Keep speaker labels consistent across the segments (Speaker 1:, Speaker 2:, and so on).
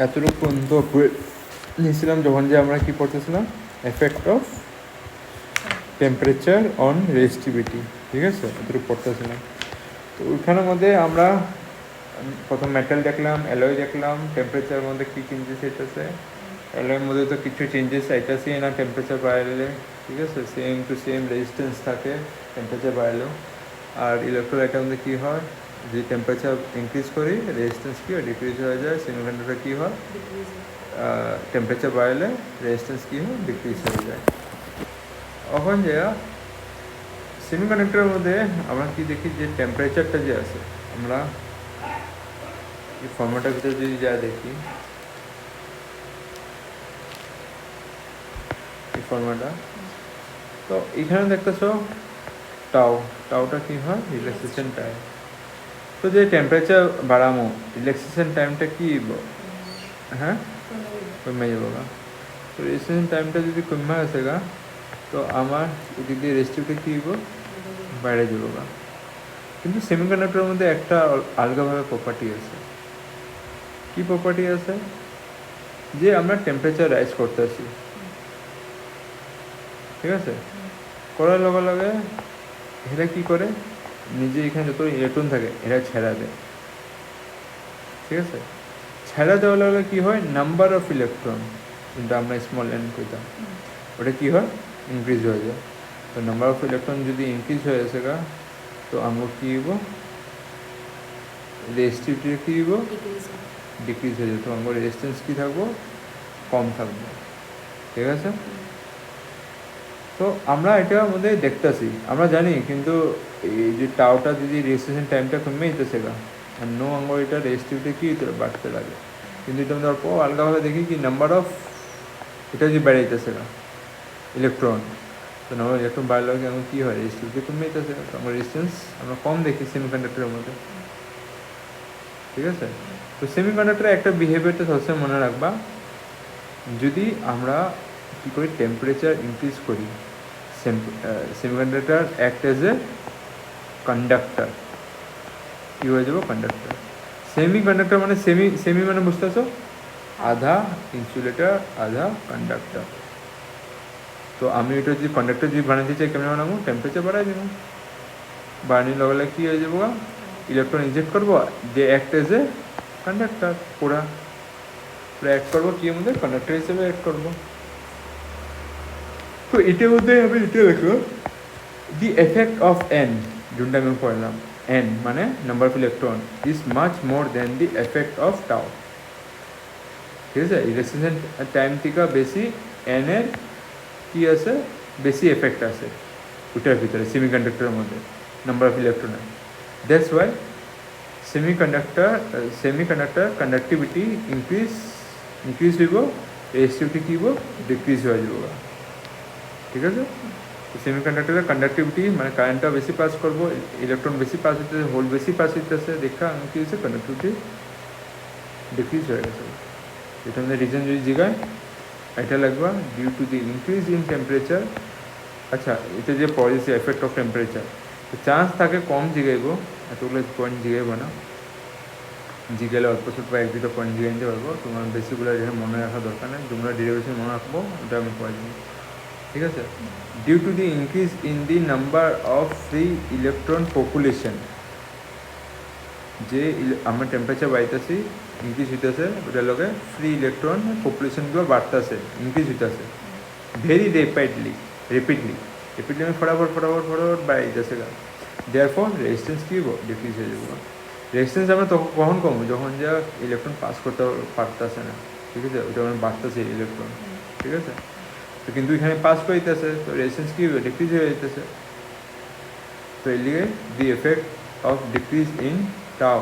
Speaker 1: এতটুকু পর্যন্ত নিয়েছিলাম যখন যে আমরা কি পড়তেছিলাম effect of temperature on resistivity, ঠিক আছে, এতটুকু পড়তেছিলাম। তো ওইখানের মধ্যে আমরা প্রথম মেটাল দেখলাম, অ্যালয় দেখলাম, টেম্পারেচারের মধ্যে কী চেঞ্জেস হইতেছে। অ্যালয়ের মধ্যে তো কিছু চেঞ্জেস আইতেছে না টেম্পারেচার বাড়াইলে, ঠিক আছে, সেম টু সেম রেজিস্ট্যান্স থাকে টেম্পারেচার বাড়ালেও। আর ইলেকট্রোলাইটের মধ্যে কী হয়, যে টেম্পারেচার ইনক্রিজ করি রেজিস্ট্যান্স কী হয়, ডিক্রিজ হয়ে যায়। সেমিকন্ডাক্টর কী হয়, টেম্পারেচার বাড়ালে রেজিস্ট্যান্স কী হয়, ডিক্রিজ হয়ে যায়। এখন যে সেমিকন্ডাক্টরের মধ্যে আমরা কি দেখি, যে টেম্পারেচারটা যে আছে, আমরা এই ফর্মেটের ভিতরে যদি যা দেখি, এই ফর্মেটটা, তো এখানে দেখতেছ টাউটা কি হয়, রিল্যাক্সেশন টাইম। তো যে টেম্পারেচার বাড়ামো, রিল্যাক্সেশন টাইমটা কি, হ্যাঁ, কমে যাবো গা। তো রিল্যাক্সেশন টাইমটা যদি কমে আসে গা, তো আমার এদিক দিয়ে রেস্টিভটা কী হইব, বাইরে যাবো গা। কিন্তু সেমিকন্ডাক্টরের মধ্যে একটা আলগাভাবে প্রপার্টি আছে। কি প্রপার্টি আছে, যে আমরা টেম্পারেচার রাইজ করতেছি, ঠিক আছে, করার লগে লগে এরা কী করে, নিজে এখানে যত ইলেকট্রন থাকে এরা ছেড়া দেয়, ঠিক আছে। ছেড়া দেওয়ার লগে কী হয়, নাম্বার অফ ইলেকট্রন, কিন্তু আমরা স্মল এন কইতাম, ওটা কী হয়, ইনক্রিজ হয়ে যায়। তো নাম্বার অফ ইলেকট্রন যদি ইনক্রিজ হয়ে আসে গা, তো আমরা কী হইব, রেজিস্টিভিটি কী হইব, ডিক্রিজ হয়ে যাবে। তো আমার রেজিস্ট্যান্স কী থাকবো, কম থাকবে, ঠিক আছে। তো আমরা এটার মধ্যে দেখতেছি, আমরা জানি, কিন্তু এই যে টাওটা যদি রেজিস্ট্রেশন টাইমটা কমে যেতেছে গা, আর নো আঙ্গর এটা রেজিস্টিভিটি কী বাড়তে লাগে, কিন্তু এটা আমাদের অল্প আলগাভাবে দেখি কি নাম্বার অফ এটা যদি বেড়ে যেতেছে গা ইলেকট্রন, তো নাম্বার ইলেকট্রন বাড়লে এখন কী হয়, রেজিস্টিভিটি কমে যেতেছে, তো আমরা রেজিস্ট্যান্স আমরা কম দেখি সেমিকন্ডাক্টরের মধ্যে, ঠিক আছে। তো সেমিকন্ডাক্টরের একটা বিহেভিয়ারটা সবসময় মনে রাখবা, যদি আমরা কী করি, টেম্পারেচার ইনক্রিজ করি, semiconductor act as a conductor, কী হয়ে যাবো, কন্ডাক্টর। সেমিকন্ডাক্টর মানে সেমি মানে বুঝতে পারছো, আধা ইনসুলেটর আধা কন্ডাক্টর। তো আমি এটা যদি কন্ডাক্টর যদি বানাতে চাই, কেমন বানাবো, টেম্পারেচার বাড়াই দেবো, বাড়ানোর লগে লগে কী হয়ে যাবো, ইলেকট্রন ইনজেক্ট করবো, যে অ্যাক্ট এজ এ কন্ডাক্টর, পুরা অ্যাড করবো কি মধ্যে, কন্ডাক্টর হিসেবে অ্যাড করবো। তো এটার মধ্যে আমি এটা দেখো, দি এফেক্ট অফ এন, যেটা আমি পড়লাম, এন মানে number of electron, is much more than the effect of tau, ঠিক আছে। রিলেক্সেশন টাইম থেকে বেশি এন এর কী আছে, বেশি এফেক্ট আছে ওটার ভিতরে, সেমিকন্ডাক্টরের মধ্যে নাম্বার অফ ইলেকট্রনের। That's why semiconductor conductivity increase হইব, রেজিস্টিভিটি কী হইব, ডিক্রিজ হয়ে যাব, ঠিক আছে। তো সেমিকন্ডাক্টরের কন্ডাক্টিভিটি মানে কারেন্টটা বেশি পাস করবো, ইলেকট্রন বেশি পাস হইতেছে, হোল বেশি পাস হইতেছে, দেখা আমি কী হচ্ছে, কন্ডাক্টিভিটি ডিক্রিজ হয়ে গেছে। এটা আমাদের রিজন যদি জিগায়, এটা লাগবা due to the increase in temperature. আচ্ছা, এটা যে পলিসি এফেক্ট অফ টেম্পারেচার, তো চান্স থাকে কম জিগাইব, এতগুলো পয়েন্ট জিগাইব না, জিগেলে অল্প স্বল্প এক দুটো পয়েন্ট জিগে নিতে পারবো। তোমার বেসিকগুলো যেটা মনে রাখা দরকার নেই, যেগুলো ডেরিভেশন মনে রাখবো ওটা আমি পড়ে দিই, ঠিক আছে। Due to the increase in the number of free electron population, যে আমরা টেম্পারেচার বাড়িতেছি, ইনক্রিজ হইতেছে, ওটার লগে ফ্রি ইলেকট্রন পপুলেশনগুলো বাড়তেছে, ইনক্রিজ হইতেছে ভেরি রেপিডলি আমি ফটাফট বাড়াই যেতেছে গা। দেয়ারফর রেজিস্ট্যান্স কী হবো, ডিক্রিজ হয়ে যাবো। রেজিস্ট্যান্স আমরা তখন কখন কমবো, যখন যা ইলেকট্রন পাস করতে পারতেছে না, ঠিক আছে, ওটা মানে বাড়তেছে ইলেকট্রন, ঠিক আছে। তো কিন্তু এখানে পাস করে দিতেছে, তো রেজিস্ট্যান্স কী হবে, ডিক্রিজ হয়ে যেতেছে। তো এর লিগে the effect of decrease in tau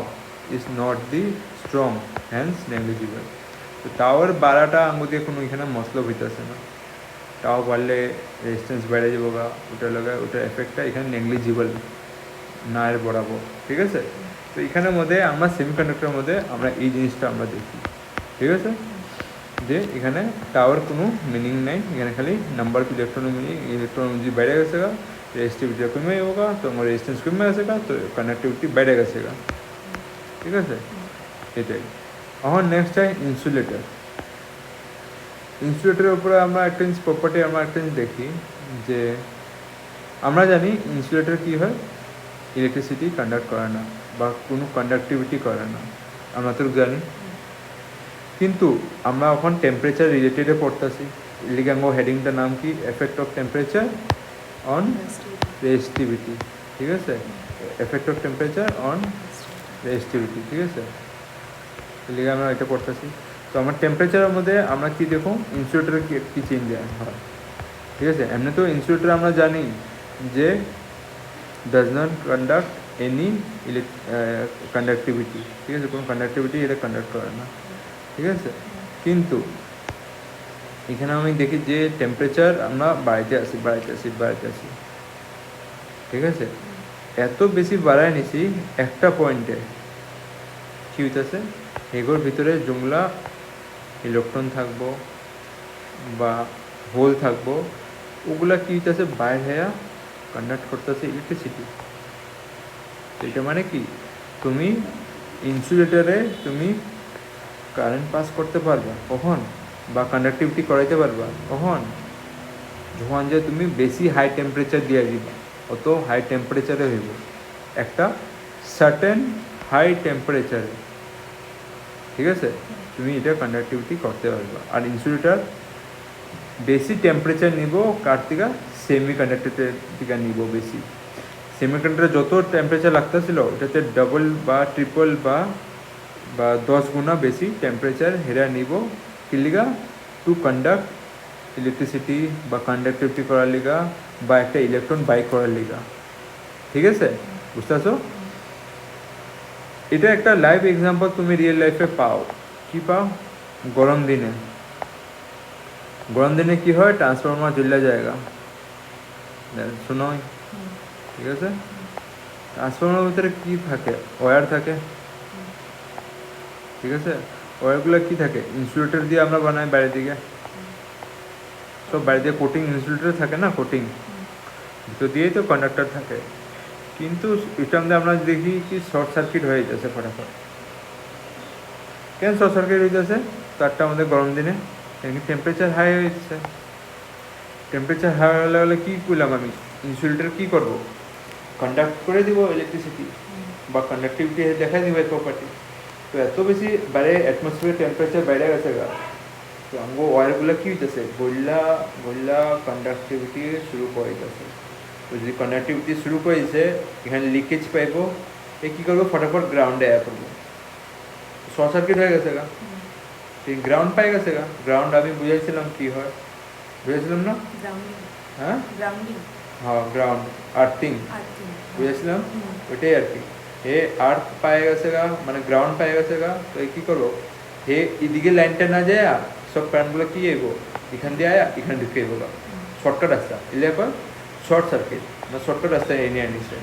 Speaker 1: is not the strong, hence negligible. তো টাওয়ার বাড়াটা আমাদের কোনো এখানে মতলব হইতেছে না, টাও বাড়লে রেজিস্ট্যান্স বেড়ে যাবো গা, ওটার লগে ওটার এফেক্টটা এখানে নেগলিজিবল না এর বরাবর, ঠিক আছে। তো এখানের মধ্যে আমরা সেমিকন্ডাক্টরের মধ্যে আমরা এই জিনিসটা আমরা দেখি, ঠিক আছে, যে এখানে টাওয়ার কোনো মিনিং নাই, এখানে খালি number of electron meaning, electron যদি বেড়ে গেছে গা, রেজিস্টিভিটি কমে যাবো, তো আমার রেজিস্ট্যান্স কমে গেছে গা, তো কানেক্টিভিটি বেড়ে গেছে গা, ঠিক আছে, এটাই। এখন নেক্সট হয় ইনসুলেটর। ইনসুলেটরের উপরে আমরা একটা জিনিস প্রপার্টি আমরা একটা জিনিস দেখি যে আমরা জানি ইনসুলেটর কী হয়, ইলেকট্রিসিটি কন্ডাক্ট করে না বা কোনো কন্ডাক্টিভিটি করে না, আমরা তো জানি। কিন্তু আমরা এখন টেম্পারেচার রিলেটেডে পড়তেছি, লিগাঙ্গো হেডিংটার নাম কি, effect of temperature on resistivity, ঠিক আছে, effect of temperature on resistivity, ঠিক আছে, লিগে আমরা এটা পড়তেছি। তো আমার টেম্পারেচারের মধ্যে আমরা কী দেখুন ইনসুলেটরের কী চেঞ্জ হয়, ঠিক আছে। এমনি তো ইনসুলেটর আমরা জানি যে does not conduct any conductivity, ঠিক আছে, কোনো কন্ডাক্টিভিটি এটা কন্ডাক্ট করে না, ঠিক আছে। কিন্তু এখানে আমি দেখি যে টেম্পারেচার আমরা বাড়াইতে আসি, ঠিক আছে, এত বেশি বাড়ায় নিছি একটা পয়েন্টে কী হইতেছে, এগোর ভিতরে জুমলা ইলেকট্রন থাকবো বা হোল থাকবো, ওগুলা কী হইতেছে বাইরে হয়ে কন্ডাক্ট করতেছে ইলেকট্রিসিটি। এটা মানে কি, তুমি ইনসুলেটরে তুমি কারেন্ট পাস করতে পারবা কখন, বা কন্ডাক্টিভিটি করাইতে পারবা কখন, যখন যে তুমি বেশি হাই টেম্পারেচার দিয়ে দিবা, অত হাই টেম্পারেচারে হইব একটা সার্টেন হাই টেম্পারেচারে, ঠিক আছে, তুমি এটা কন্ডাক্টিভিটি করতে পারবা। আর ইনসুলেটর বেশি টেম্পারেচার নিব কার থেকে, সেমি কন্ডাক্টরের থেকে নিব বেশি। সেমি কন্ডাক্টরে যত টেম্পারেচার লাগতেছিল ওটাতে ডবল বা ট্রিপল বা 10 গুণা বেশি টেম্পারেচার হেরা নিব, কি লিগা, টু কন্ডাক্ট ইলেকট্রিসিটি বা কন্ডাক্টিভিটি করার লিগা বা একটা ইলেকট্রন বাই করার লিগা, ঠিক আছে, বুঝতে পারছো। এটা একটা লাইভ এক্সাম্পল তুমি রিয়েল লাইফে পাও, কি পাও, গরম দিনে কি হয়, ট্রান্সফরমার জ্বলা জায়গা, শোনো, ঠিক আছে, ট্রান্সফরমারের ভিতরে কি থাকে, ওয়্যার থাকে, ঠিক আছে, ওয়্যারগুলো কি থাকে, ইনসুলেটর দিয়ে আমরা বানাই বাইরের দিকে, সব বাইরে দিয়ে কোটিং ইনসুলেটর থাকে না, কোটিং ভিতর দিয়েই তো কন্ডাক্টর থাকে। কিন্তু এটা মধ্যে আমরা দেখি কি শর্ট সার্কিট হয়ে যেতেছে ফটাফট। কেন শর্ট সার্কিট হয়ে যাচ্ছে, তারটা আমাদের গরম দিনে টেম্পারেচার হাই হয়ে যাচ্ছে, টেম্পারেচার হাই হলে কী করলাম আমি, ইনসুলেটর কী করবো, কন্ডাক্ট করে দিব ইলেকট্রিসিটি বা কন্ডাক্টিভিটি দেখাই দিব প্রপার্টি। তো এত বেশি বাইরে অ্যাটমসফিয়ার টেম্পারেচার বাইরে গেছে গা, তো আমগো ওয়ারগুলো কী হইতেছে, বললা কন্ডাক্টিভিটি শুরু করে গেছে। তো যদি কন্ডাক্টিভিটি শুরু করেছে, এখানে লিকেজ পাইব, এ কী করবো, ফটাফট গ্রাউন্ডে অ্যাপ করবো, শর্ট সার্কিট হয়ে গেছে গা, ঠিক গ্রাউন্ড পাই গেছে গা। গ্রাউন্ড আমি বুঝাইছিলাম কী হয়, বুঝেছিলাম না, হ্যাঁ হ্যাঁ গ্রাউন্ড আর্থিং বুঝেছিলাম, ওইটাই আর কি। হে আর্থ পায়ে গেছে গা, মানে গ্রাউন্ড পায়ে গেছে গা, তো কী করবো, হে এদিকে লাইনটা না যায়, সব কারেন্টগুলো কী এগো এখান দিয়ে আয়া এখানে ঢুকে এগো গা, শর্টকাট রাস্তা এলে এখন শর্ট সার্কিট মানে শর্টকাট রাস্তায় এনে আনিছে,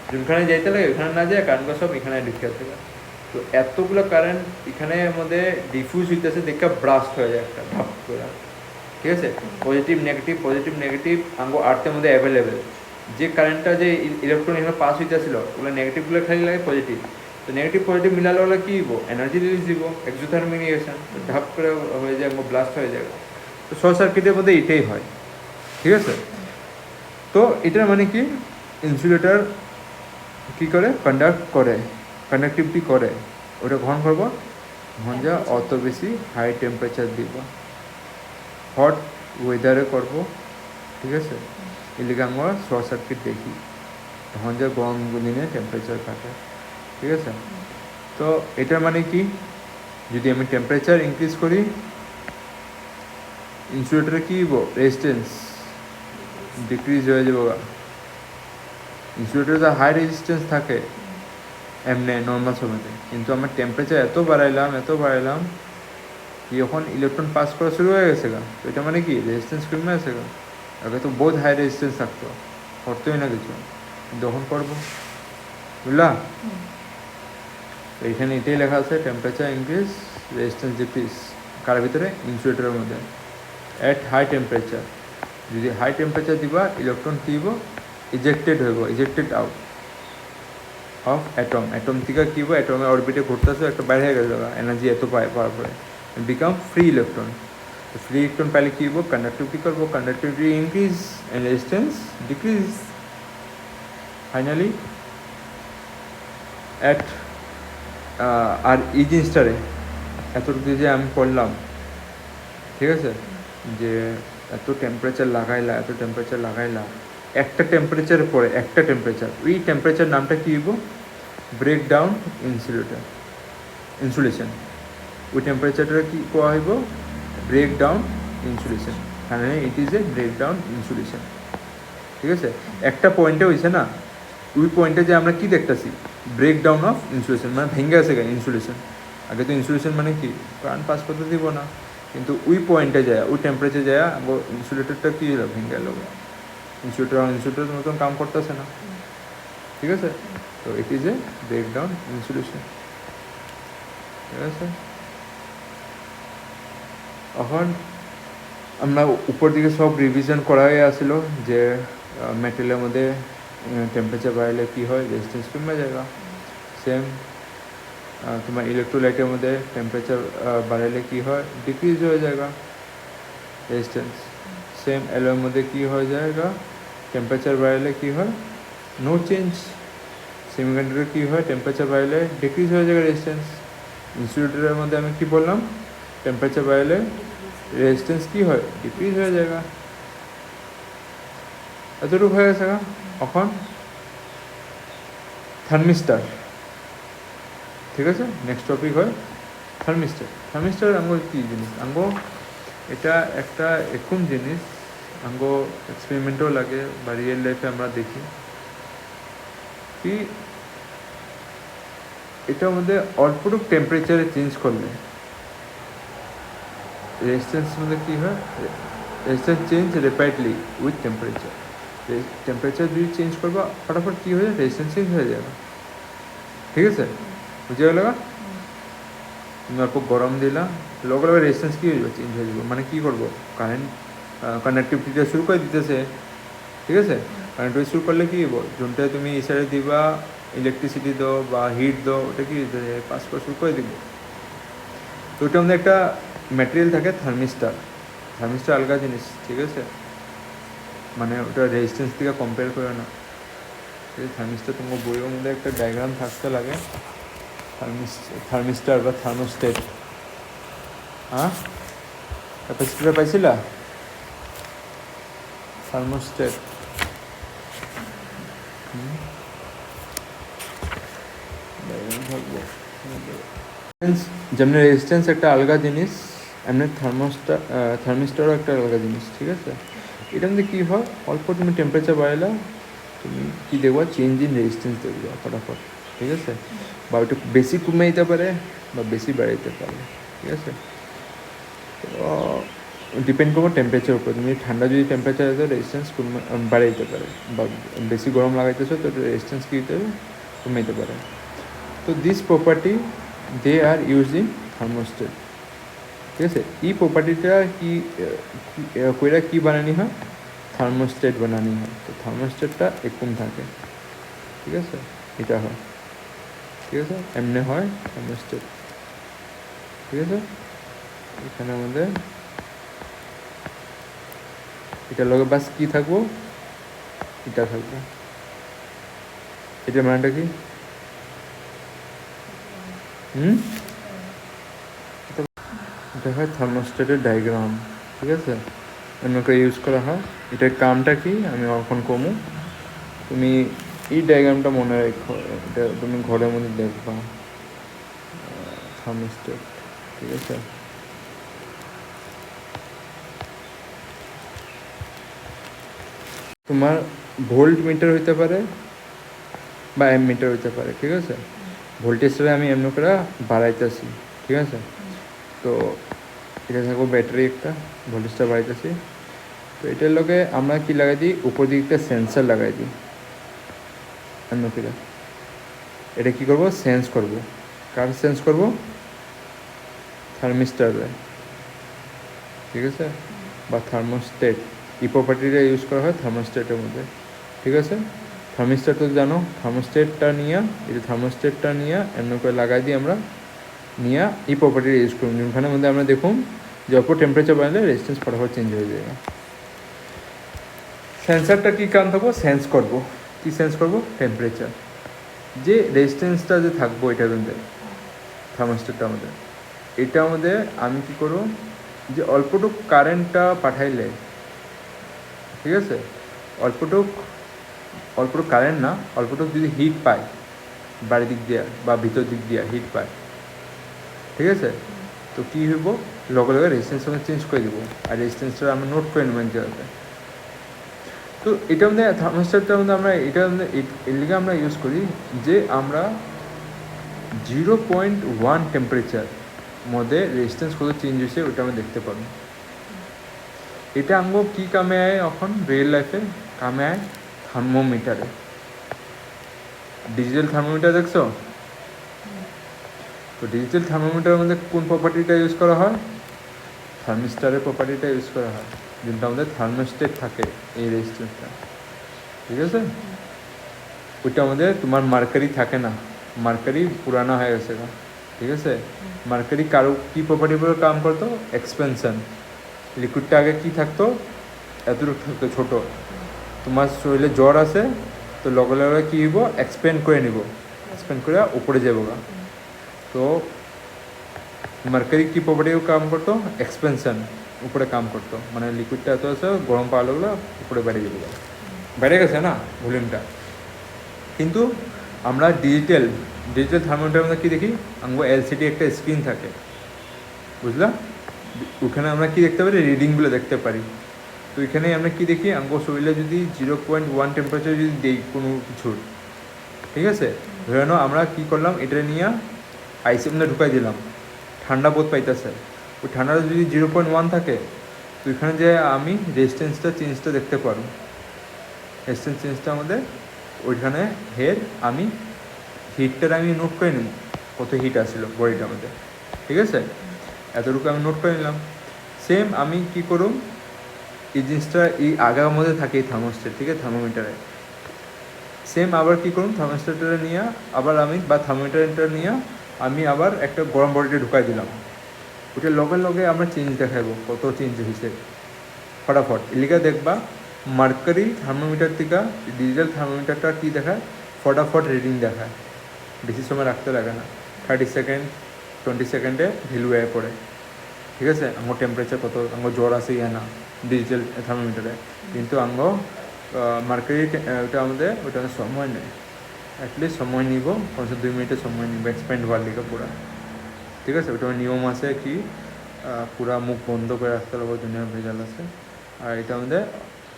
Speaker 1: যেখানে যাইতে লাগে ওখানে না যায়, কারেন্টগুলো সব এখানে ঢুকে আসতে গা। তো এতগুলো কারেন্ট এখানে মধ্যে ডিফিউজ হইতেছে, দেখে ব্লাস্ট হয়ে যায় একটা ধাপ করে, ঠিক আছে, পজিটিভ নেগেটিভ আঙ্গো আর্থের মধ্যে অ্যাভেলেবেল। যে কারেন্টটা যে ইলেকট্রন এখানে পাস হইতেছিল ওগুলো নেগেটিভগুলো খালি লাগে পজিটিভ, তো নেগেটিভ পজিটিভ মিলালে ওগুলো কী দিব, এনার্জি রিলিজ দিব, এক্সোথার্মিনেশন, ধাপ করে হয়ে যায়, ব্লাস্ট হয়ে যায়। তো শর্ট সার্কিটের মধ্যে এটাই হয়, ঠিক আছে। তো এটার মানে কি, ইনসুলেটর কী করে, কন্ডাক্টিভিটি করে, ওটা গ্রহণ করবো যখন যা অত বেশি হাই টেম্পারেচার দিব, হট ওয়েদারে করবো, ঠিক আছে, এলিগে আমরা শর্ট সার্কিট দেখি, তখন যা গরম দিনে টেম্পারেচার কাটে, ঠিক আছে। তো এটার মানে কি, যদি আমি টেম্পারেচার ইনক্রিজ করি, ইনসুলেটরে কী হইব, রেজিস্ট্যান্স ডিক্রিজ হয়ে যাবো। ইনসুলেটরে তো হাই রেজিস্ট্যান্স থাকে এমনি নর্মাল সময়তে, কিন্তু আমার টেম্পারেচার এত বাড়াইলাম যখন ইলেকট্রন পাস করা শুরু হয়ে গেছে গা, তো এটা মানে কি রেজিস্ট্যান্স কমে গেছে গা। আগে তো বহুত হাই রেজিস্ট্যান্স থাকতো, করতেই না কিছু, যখন করবো, বুঝলা। তো এখানে এটাই লেখা আছে, টেম্পারেচার ইনক্রিজ রেজিস্ট্যান্স ডিক্রিজ, কার ভিতরে, ইনসুলেটরের মধ্যে অ্যাট হাই টেম্পারেচার। যদি হাই টেম্পারেচার দিবা, ইলেকট্রন কী হইব, ইজেক্টেড আউট, অফ অ্যাটম থেকে কী হবে, অ্যাটমের অরবিটে ঘুরতেছে, একটা বাইরে হয়ে গেছে এনার্জি এত পাওয়ার পরে বিকাম ফ্রি ইলেকট্রন। তো ফ্রি ইলেকট্রন পাইলে কী হবো, কন্ডাক্টিভিটি করবো, conductivity increase and resistance decrease. Finally at আর এই জিনিসটারে এতটুকু যে আমি পড়লাম, ঠিক আছে, যে এত টেম্পারেচার লাগাইলা একটা টেম্পারেচারের পরে একটা টেম্পারেচার, ওই টেম্পারেচার নামটা কী হইব, ব্রেকডাউন ইনসুলেশন। ওই টেম্পারেচারটা কী কোয়া হইব, ব্রেকডাউন ইনসুলেশন। মানে it is a breakdown insulation. ঠিক আছে, একটা পয়েন্টে হয়েছে না, ওই পয়েন্টে যে আমরা কি দেখতেছি, ব্রেকডাউন অফ ইনসুলেশন, মানে ভেঙে গেছে ইনসুলেশন। আগে তো ইনসুলেশন মানে কি, কারেন্ট পাস করতে দিব না, কিন্তু ওই পয়েন্টে যায়, ওই টেম্পারেচার যায় ইনসুলেটরটা কী হলো, ভেঙে গেল, ইনসুলেটরের মতন কাম করতেছে না। ঠিক আছে, তো it is a breakdown insulation. ঠিক আছে, এখন আমরা উপর দিকে সব রিভিশন করা হয়ে আসছিল যে মেটেরিয়ালের মধ্যে টেম্পারেচার বাড়লে কী হয়, রেজিস্ট্যান্স কমে যায়গা। সেম তোমার ইলেকট্রোলাইটের মধ্যে টেম্পারেচার বাড়ালে কী হয়, ডিক্রিজ হয়ে যায়গা রেজিস্ট্যান্স। সেম অ্যালয়ের মধ্যে কী হয়ে যায়গা, টেম্পারেচার বাড়ালে কী হয়, নো চেঞ্জ। সেমিকন্ডাক্টর কী হয়, টেম্পারেচার বাড়ালে ডিক্রিজ হয়ে যাবে রেজিস্ট্যান্স। ইনসুলেটরের মধ্যে আমি কী বললাম, টেম্পারেচার বাড়ালে রেজিস্ট্যান্স কী হয়, ডিক্রিজ হয়ে যায়গা। এতটুকু হয়ে গেছে। এখন থার্মিস্টার, ঠিক আছে, নেক্সট টপিক হয় থার্মিস্টার। থার্মিস্টার আঙ্গো কী জিনিস, আঙ্গো এটা একটা এরকম জিনিস, আঙ্গো এক্সপেরিমেন্টও লাগে বা রিয়েল লাইফে আমরা দেখি কি এটার মধ্যে অল্পটুকু টেম্পারেচারে চেঞ্জ করলে রেজিস্ট্যান্স মধ্যে কী হয়, resistance change rapidly with temperature. Temperature যদি চেঞ্জ করবা ফটাফট কী হয়ে যায়, রেজিস্ট্যান্স চেঞ্জ হয়ে যাবে। ঠিক আছে, বুঝে গেল? তুমি অল্প গরম দিলা, লগে লগে রেজিস্ট্যান্স কী হয়ে যাবে, চেঞ্জ হয়ে যাবে। মানে কী করবো, কারেন্ট কানেক্টিভিটিটা শুরু করে দিতেছে। ঠিক আছে, কারেন্টিভিটি শুরু করলে কী হবো, যোনটা তুমি এই সাইডে দিবা ইলেকট্রিসিটি দো বা হিট দো, ওটা কি পাস করে শুরু করে দিব। তো ওটার মধ্যে একটা ম্যাটেরিয়াল থাকে থার্মিস্টার। থার্মিস্টার আলগা জিনিস, ঠিক আছে, মানে ওটা রেজিস্ট্যান্স থেকে কম্পেয়ার করে না। ঠিক আছে, থার্মিস্টার তোমার বইয়ের মধ্যে একটা ডায়াগ্রাম থাকতে লাগে, থার্মিস্টার বা থার্মোস্টেট। হ্যাঁ, ক্যাপাসিটার পাইছিলা, থার্মোস্টেট। যেমনি রেজিস্ট্যান্স একটা আলগা জিনিস, এমনি থার্মিস্টারও একটা আলগা জিনিস। ঠিক আছে, এটার মধ্যে কী হয়, অল্প তুমি টেম্পারেচার বাড়াইলা, তুমি কী দেখবা, চেঞ্জ ইন রেজিস্ট্যান্স দেখবা ফটাফট। ঠিক আছে, বা ওইটা বেশি কমে যেতে পারে বা বেশি বেড়ে যেতে পারে। ঠিক আছে, তো ডিপেন্ড করবো টেম্পারেচার উপর। তুমি ঠান্ডা যদি টেম্পারেচার আছে, রেজিস্ট্যান্স বাড়ে যেতে পারে, বা বেশি গরম লাগাইতেছো তো রেজিস্ট্যান্স কী হতে কমে যেতে পারে। তো this property they are use in thermostat. ঠিক আছে, এই প্রপার্টিটা কি কইরা কী বানানি হয়, থার্মোস্টেট বানানি হয়। তো থার্মোস্টেটটা এরকম থাকে। ঠিক আছে, এটা হয়। ঠিক আছে, এমনি হয় থার্মোস্টেট। ঠিক আছে, এখানে আমাদের এটার লগে বাস কী থাকবো, এটা থাকবো। এটার মানেটা কি, এটা হয় থার্মোস্টেটের ডায়াগ্রাম। ঠিক আছে, এমন করে ইউজ করা হয়। এটার কামটা কি আমি এখন কমু, তুমি এই ডায়াগ্রামটা মনে রাখো, এটা তুমি ঘরের মধ্যে দেখবা, থার্মোস্টেট। ঠিক আছে, তোমার ভোল্ট মিটার হইতে পারে বা এম মিটার হইতে পারে। ঠিক আছে, ভোল্টেজটা আমি এমনি করে বাড়াইতেছি। ঠিক আছে, তো এটা থাকবো ব্যাটারি, একটা ভোল্টেজটা বাড়াইতেছি। তো এটার লগে আমরা কি লাগাই দিই, উপর দিকে একটা সেন্সার লাগাই দিই এমনি করে। এটা কী করবো, সেন্স করবো। কার সেন্স করবো, থার্মিস্টারে। ঠিক আছে, বা থার্মোস্টেট, এই প্রপার্টিটা ইউজ করা হয় থার্মোস্টেটের মধ্যে। ঠিক আছে, থার্মিস্টর তো জানো, থার্মোস্টেটটা নিয়ে এই থার্মোস্টেটটা নিয়ে এমন করে লাগাই দিই আমরা, নিয়ে এই প্রপার্টিটা ইউজ করুন, যেখানের মধ্যে আমরা দেখুন যে অল্প টেম্পারেচার বাড়লে রেজিস্ট্যান্স ফটাফট চেঞ্জ হয়ে যায়। সেন্সারটা কী কাম থাকবো, সেন্স করবো, কী সেন্স করবো, টেম্পারেচার, যে রেজিস্ট্যান্সটা যে থাকবো এটার মধ্যে থার্মোস্টেটটা আমাদের, এটা আমাদের আমি কী করবো, যে অল্পটুক কারেন্টটা পাঠাইলে, ঠিক আছে, অল্পটুক কারেন্ট না, অল্পটুক যদি হিট পায় বাড়ির দিক দিয়ে বা ভিতর দিক দিয়ে হিট পায়, ঠিক আছে, তো কী হইব, লগে লগে রেজিস্ট্যান্স আমরা চেঞ্জ করে দেবো, আর রেজিস্ট্যান্সটা আমরা নোট করে নেবেন জায়গাতে। তো এটার মধ্যে থার্মোস্ট্যাটটার মধ্যে আমরা এটার মধ্যে এর লিগে আমরা ইউজ করি যে আমরা 0.1 টেম্পারেচার মধ্যে রেজিস্ট্যান্স কত চেঞ্জ হয়েছে ওইটা আমরা দেখতে পাবো। এটা আঙ্গো কী কামে আয়, এখন রিয়েল লাইফে কামে আয় থার্মোমিটারে। ডিজিটাল থার্মোমিটার দেখছো? তো ডিজিটাল থার্মোমিটারের মধ্যে কোন প্রপার্টিটা ইউজ করা হয়, থার্মিস্টারের প্রপার্টিটা ইউজ করা হয়, যেটা আমাদের থার্মোস্টেট থাকে এই রেজিস্ট্যান্সটা, ঠিক আছে। ওইটা আমাদের তোমার মার্কারি থাকে না, মার্কারি পুরানা হয়ে গেছে, ঠিক আছে। মার্কারি কারো কী প্রপার্টির উপরে কাম করতো, এক্সপেনশন, লিকুইডটা আগে কী থাকতো, এতটুকু থাকতো ছোটো, তোমার শরীরে জ্বর আছে তো লগে লগে কী হইব, এক্সপেন্ড করে নিব, এক্সপেন্ড করে উপরে যাবো গা। তো মার্কারি কী প্রপার্টি কাম করতো, এক্সপেনশন, উপরে কাম করতো, মানে লিকুইডটা এত আছে গরম পাওয়া লাগলো উপরে বেড়ে যাবে, বেড়ে গেছে না ভলিউমটা। কিন্তু আমরা ডিজিটাল থার্মোমিটারের মধ্যে কী দেখি, আমরা এলসিডি একটা স্ক্রিন থাকে, বুঝলা, ওখানে আমরা কী দেখতে পারি, রিডিংগুলো দেখতে পারি। তো এখানে আমরা কী দেখি, আঙ্গুর শরীরে যদি 0.1 টেম্পারেচার যদি দিই কোনো কিছুর, ঠিক আছে, ধরে নাও আমরা কী করলাম, এটা নিয়ে আইসের মধ্যে ঢুকাই দিলাম, ঠান্ডা বোধ পাইতেছে, ওই ঠান্ডাটা যদি 0.1 থাকে, তো এখানে যে আমি রেজিস্ট্যান্সটা চেঞ্জটা দেখতে পারবো, রেজিস্ট্যান্স চেঞ্জটা আমাদের ওইখানে হের আমি হিটটার আমি নোট করে নিব, কত হিট আসছিলো বডিটার মধ্যে, ঠিক আছে, এতটুকু আমি নোট করে নিলাম। সেম আমি কী করুম, এই জিনিসটা এই আগার মধ্যে থাকে এই থার্মোস্টেট, ঠিক আছে, থার্মোমিটারে। সেম আবার কী করুন, থার্মোস্টেটটা নিয়ে আবার আমি বা থার্মোমিটারটা নিয়ে আমি আবার একটা গরম বডিতে ঢুকাই দিলাম, ওটা লগে লগে আমরা চেঞ্জ দেখাইব, কত চেঞ্জ হয়েছে ফটাফট। এলিকা দেখবা মার্কারি থার্মোমিটার থেকে ডিজিটাল থার্মোমিটারটা কী দেখায়, ফটাফট রিডিং দেখায়, বেশি সময় রাখতে লাগে না, 30 সেকেন্ড 20 সেকেন্ডে ভ্যালু আয় পড়ে, ঠিক আছে। আমার টেম্পারেচার কত, আমার জ্বর আছে ইয়া না ডিজিটাল থার্মোমিটারে, কিন্তু আঙ্গো মার্কারি ওটা আমাদের ওটা সময় নেই, অ্যাটলিস্ট সময় নিব, কমসে 2 মিনিটের সময় নিব এক্সপেন্ড হওয়ার লিগে পুরা, ঠিক আছে। ওটা নিয়ম আছে কি, পুরা মুখ বন্ধ করে রাখতে হবে, দুনিয়ার ভেজাল আছে। আর এটা আমাদের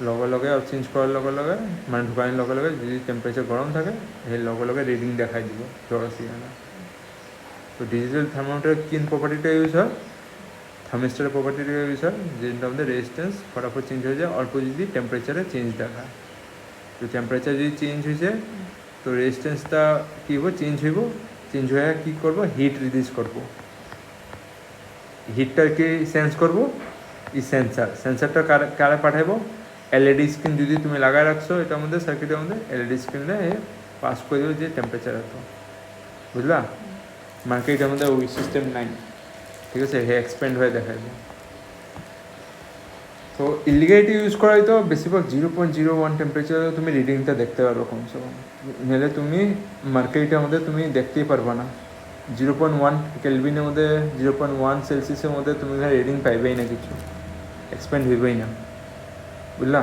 Speaker 1: লগে লগে চেঞ্জ করার লগে লগে, মানে ঢুকানোর লগে লগে যদি টেম্পারেচার গরম থাকে এই লগে লগে রিডিং দেখাই দিব, জ্বর আছে না। তো ডিজিটাল থার্মোমিটার কিন প্রপার্টিটা ইউজ হয়, থার্মিস্টারের প্রপার্টিটা ইউজ হয়, যেটা আমাদের রেজিস্ট্যান্স ফটাফট চেঞ্জ হয়ে যায় অল্প যদি টেম্পারেচারে চেঞ্জ দেখায়। তো টেম্পারেচার যদি চেঞ্জ হয়েছে তো রেজিস্ট্যান্সটা কী হবো, চেঞ্জ হইব, চেঞ্জ হয়ে কী করবো, হিট রিলিজ করবো, হিটটাকে সেন্স করবো, এই সেন্সারটা কারে পাঠাইবো, এলইডি স্ক্রিন যদি তুমি লাগাই রাখছো এটার মধ্যে, সার্কিটের মধ্যে এলইডি স্ক্রিনে পাস করে দেবে যে টেম্পারেচার এত, বুঝলা। মার্কেটের মধ্যে ওই সিস্টেম নাই, ঠিক আছে, হে এক্সপেন্ড হয়ে দেখাইবো। তো ইলিগেট ইউজ করা হয়তো বেশিরভাগ 0.01 টেম্পারেচারে তুমি রিডিংটা দেখতে পারবো কমসে কম, নাহলে তুমি মার্কেটের মধ্যে তুমি দেখতেই পারবে না। 0.1 কেলভিনের মধ্যে, 0.1 সেলসিয়াসের মধ্যে তুমি রিডিং পাইবেই না, কিছু এক্সপেন্ড হইবেই না, বুঝলা।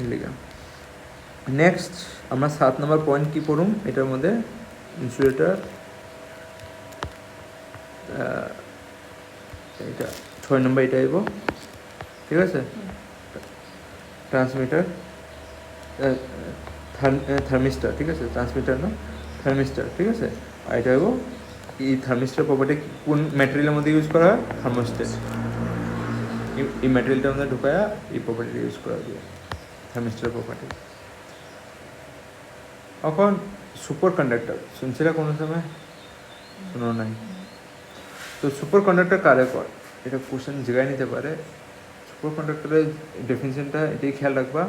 Speaker 1: ইলিগা নেক্সট আমরা 7 নম্বর পয়েন্ট কী পড়ুম এটার মধ্যে, ইনসুলেটার, এটা 6 নম্বর এটা আইব, ঠিক আছে। ট্রান্সমিটার, থার্মিস্টার, ঠিক আছে, ট্রান্সমিটার না থার্মিস্টার, ঠিক আছে। আর এটা হইব এই থার্মিস্টার প্রপার্টি কোন ম্যাটেরিয়ালের মধ্যে ইউজ করা হয়, থার্মোস্টেট, এই ম্যাটেরিয়ালটার মধ্যে ঢুকায়া এই প্রপার্টিটা ইউজ করা দিয়ে থার্মিস্টার প্রপার্টি। এখন সুপার কন্ডাক্টর শুনছিলা কোনো সময়, শোনো নাই? তো সুপার কন্ডাক্টর কারে কয়, এটা কোশ্চেন জিগাই নিতে পারে। সুপার কন্ডাক্টরের ডেফিনিশনটা এটাই খেয়াল রাখবা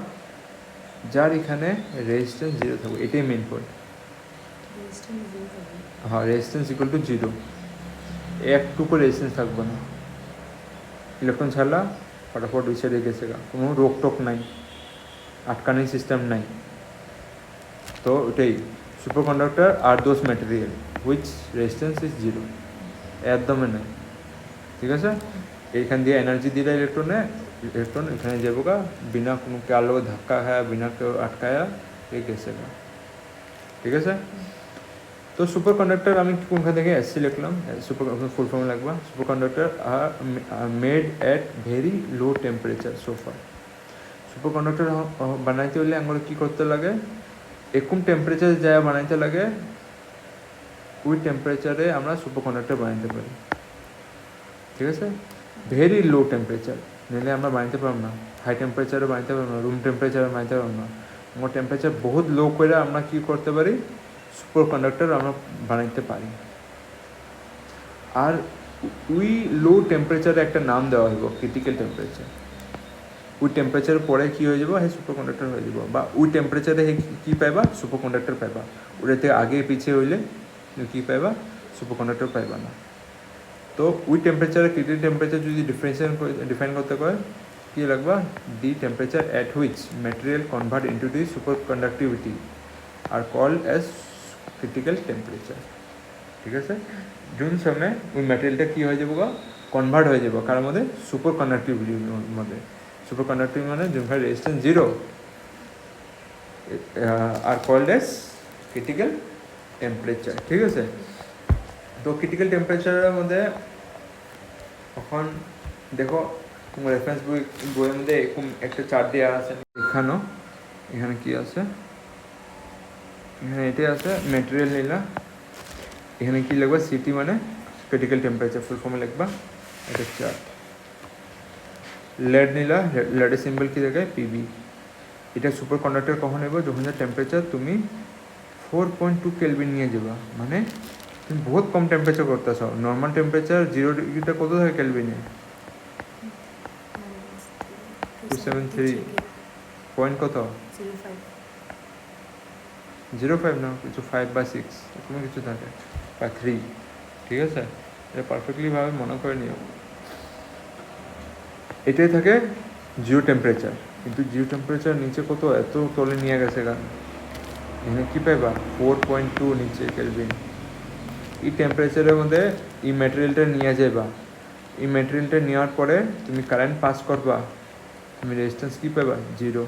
Speaker 1: যার এখানে রেজিস্ট্যান্স জিরো থাকবে, এটাই মেন পয়েন্ট। হ্যাঁ, রেজিস্ট্যান্স ইকুয়াল টু জিরো, একটুকু রেজিস্ট্যান্স থাকবে না, ইলেকট্রন ছাড়লা ফটাফট ওই সাইডে গেছে গা, কোনো রোক টোক নাই, আটকানোর সিস্টেম নাই। তো ওটাই superconductor are those material which resistance is zero, একদমই নাই। ঠিক আছে, এইখান দিয়ে এনার্জি দিলে ইলেকট্রন এখানে যাবো গা, বিনা কোনো কার লোক ধাক্কা খায়া, বিনা কেউ আটকায়া, এই গেছে গা। ঠিক আছে, তো সুপার কন্ডাক্টর আমি কোনখান থেকে এসসি লিখলাম, সুপার ফুল ফর্ম লাগবা, superconductor are made at very low temperature so far. Superconductor বানাইতে হলে আমরা কী করতে লাগে, এরকম টেম্পারেচার যা বানাইতে লাগে, ওই টেম্পারেচারে আমরা সুপার কন্ডাক্টর বানাইতে পারি। ঠিক আছে, ভেরি লো টেম্পারেচার নিলে আমরা বানাইতে পারবো না, হাই টেম্পারেচারে বানাইতে পারবো না, রুম টেম্পারেচারে বানাইতে পারবো না। আমার টেম্পারেচার বহুত লো করে আমরা কী করতে পারি, সুপার কন্ডাক্টর আমরা বানাইতে পারি। আর ওই লো টেম্পারেচারে একটা নাম দেওয়া হইব, ক্রিটিক্যাল টেম্পারেচার। ওই টেম্পারেচার পরে কী হয়ে যাব, হ্যাঁ সুপার কন্ডাক্টর হয়ে যাব, বা ওই টেম্পারেচারে কী পাইবা, সুপার কন্ডাক্টর পাইবা। ওটা থেকে আগে পিছিয়ে হইলে কী পাইবা, সুপার কন্ডাক্টর পাইবা না। তো ওই টেম্পারেচারে ক্রিটিক্যাল টেম্পারেচার যদি ডিফাইন করতে পারে, কী লাগবা, the temperature at which material convert into the superconductivity are called as critical temperature. ঠিক আছে, যোন সময় ওই ম্যাটেরিয়ালটা কী হয়ে যাবো, কনভার্ট হয়ে যাবো কার মধ্যে, সুপার কন্ডাক্টিভিটির মধ্যে। সুপার কন্ডাক্টিভ মানে যোনখানে resistance zero are called as critical temperature. ঠিক আছে, তো ক্রিটিক্যাল টেম্পারেচারের মধ্যে এখন দেখো তোমার রেফারেন্স বইয়ের মধ্যে এরকম একটা চার্ট দেওয়া আছে, এখানে কি আছে, এখানে এটাই আছে, ম্যাটেরিয়াল নিলা, এখানে কি লিখবা, সিটি মানে ক্রিটিক্যাল টেম্পারেচার, ফুল ফর্মে লিখবা, এটা চার্ট। লেড নিলা, লেডের সিম্বল কি দেখায়, পিবি। এটা সুপার কন্ডাক্টর কখন নেব, যখন টেম্পারেচার তুমি 4.2 কেলভিন নিয়ে যাবা, মানে তুমি বহুত কম টেম্পারেচার করতেছ। নর্মাল টেম্পারেচার 0 ডিগ্রিটা কত থাকে কেলভিনে, 273 পয়েন্ট কত, 0.5 না, কিছু 5 বা 6 এরকম কিছু থাকে, বা 3। ঠিক আছে, এটা পারফেক্টলিভাবে মনে করে নিও। এটাই থাকে জিরো টেম্পারেচার, কিন্তু জিরো টেম্পারেচার নিচে কত, এত তলে নিয়ে গেছে গান, এখানে কী পাইবা, 4.2 নিচে কেলভিন। এই টেম্পারেচারের মধ্যে এই ম্যাটেরিয়ালটা নিয়ে যাবা, এই ম্যাটেরিয়ালটা নেওয়ার পরে তুমি কারেন্ট পাস করবা, তুমি রেজিস্ট্যান্স কী পাইবা, জিরো।